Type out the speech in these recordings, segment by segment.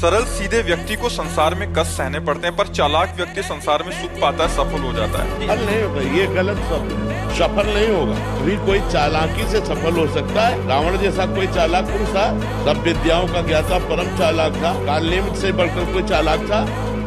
सरल सीधे व्यक्ति को संसार में कष्ट सहने पड़ते हैं, पर चालाक व्यक्ति संसार में सुख पाता है, सफल हो जाता है। सफल नहीं होगा, ये गलत सफल नहीं होगा। भी कोई चालाकी से सफल हो सकता है। रावण जैसा कोई चालाक पुरुष था, सब विद्याओं का ज्ञाता परम चालाक था। कालनेमित से बढ़कर कोई चालाक था।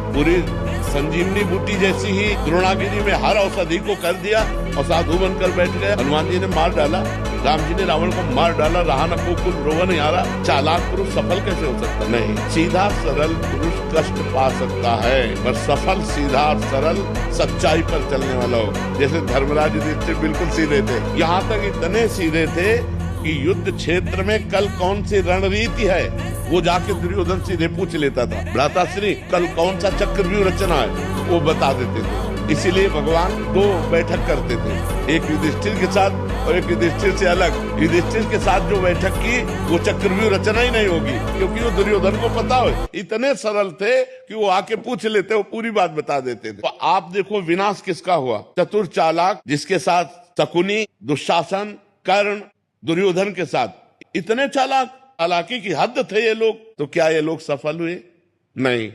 पूरी संजीवनी बूटी जैसी ही द्रोणागिरी में हर औषधि को कर दिया और साधु बनकर बैठ गए। हनुमान जी ने मार डाला, राम जी ने रावण को मार डाला, रहा न को कुल रोवन यारा। चालाक पुरुष सफल कैसे हो सकता? नहीं, सीधा सरल पुरुष कष्ट पा सकता है, पर सफल सीधा सरल सच्चाई पर चलने वाला हो। जैसे धर्मराज युधिष्ठिर बिल्कुल सीधे थे, यहाँ तक इतने सीधे थे कि युद्ध क्षेत्र में कल कौन सी रणनीति है वो जाके दुर्योधन सीधे पूछ लेता था। भ्राताश्री कल कौन सा चक्रव्यूह रचना है वो बता देते थे। इसीलिए भगवान दो बैठक करते थे, एक युधिष्ठिर के साथ और एक युधिष्ठिर से अलग। युधिष्ठिर के साथ जो बैठक की वो चक्रव्यूह रचना ही नहीं होगी, क्योंकि वो दुर्योधन को पता हो। इतने सरल थे कि वो आके पूछ लेते, वो पूरी बात बता देते थे। तो आप देखो विनाश किसका हुआ? चतुर चालाक, जिसके साथ शकुनी, दुशासन, कर्ण, दुर्योधन के साथ इतने चालाकी की हद थे ये लोग। तो क्या ये लोग सफल हुए? नहीं,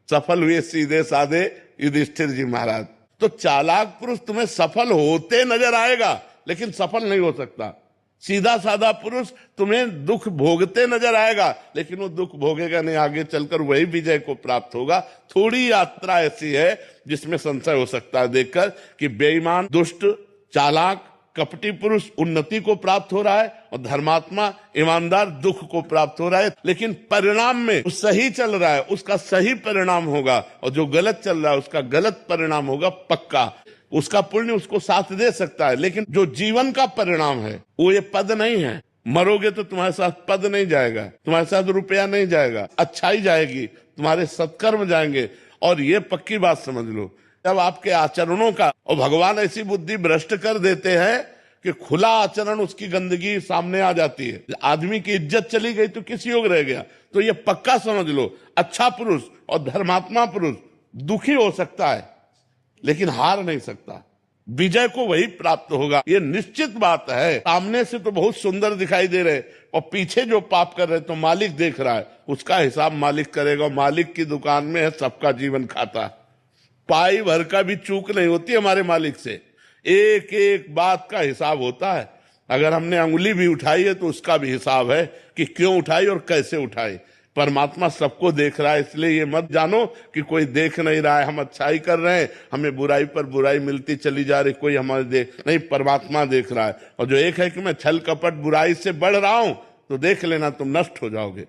सफल हुए सीधे साधे युधिष्ठिर जी महाराज। तो चालाक पुरुष तुम्हें सफल होते नजर आएगा, लेकिन सफल नहीं हो सकता। सीधा साधा पुरुष तुम्हें दुख भोगते नजर आएगा, लेकिन वो दुख भोगेगा नहीं, आगे चलकर वही विजय को प्राप्त होगा। थोड़ी यात्रा ऐसी है जिसमें संशय हो सकता है देखकर कि बेईमान, दुष्ट, चालाक, कपटी पुरुष उन्नति को प्राप्त हो रहा है और धर्मात्मा, ईमानदार दुख को प्राप्त हो रहा है। लेकिन परिणाम में सही चल रहा है, उसका सही परिणाम होगा, और जो गलत चल रहा है उसका गलत परिणाम होगा पक्का। उसका पुण्य उसको साथ दे सकता है, लेकिन जो जीवन का परिणाम है वो ये पद नहीं है। मरोगे तो तुम्हारे साथ पद नहीं जाएगा, तुम्हारे साथ रुपया नहीं जाएगा, अच्छाई जाएगी, तुम्हारे सत्कर्म जाएंगे। और ये पक्की बात समझ लो, जब आपके आचरणों का, और भगवान ऐसी बुद्धि भ्रष्ट कर देते हैं कि खुला आचरण उसकी गंदगी सामने आ जाती है। आदमी की इज्जत चली गई तो किस योग रह गया? तो ये पक्का समझ लो, अच्छा पुरुष और धर्मात्मा पुरुष दुखी हो सकता है लेकिन हार नहीं सकता। विजय को वही प्राप्त होगा, ये निश्चित बात है। सामने से तो बहुत सुंदर दिखाई दे रहे और पीछे जो पाप कर रहे तो मालिक देख रहा है, उसका हिसाब मालिक करेगा। मालिक की दुकान में है सबका जीवन खाता। पाई भर का भी चूक नहीं होती हमारे मालिक से, एक एक बात का हिसाब होता है। अगर हमने अंगुली भी उठाई है तो उसका भी हिसाब है कि क्यों उठाई और कैसे उठाई। परमात्मा सबको देख रहा है, इसलिए ये मत जानो कि कोई देख नहीं रहा है, हम अच्छाई कर रहे हैं, हमें बुराई पर बुराई मिलती चली जा रही, कोई हमारे देख नहीं। परमात्मा देख रहा है। और जो एक है कि मैं छल कपट बुराई से बढ़ रहा हूं, तो देख लेना तुम नष्ट हो जाओगे।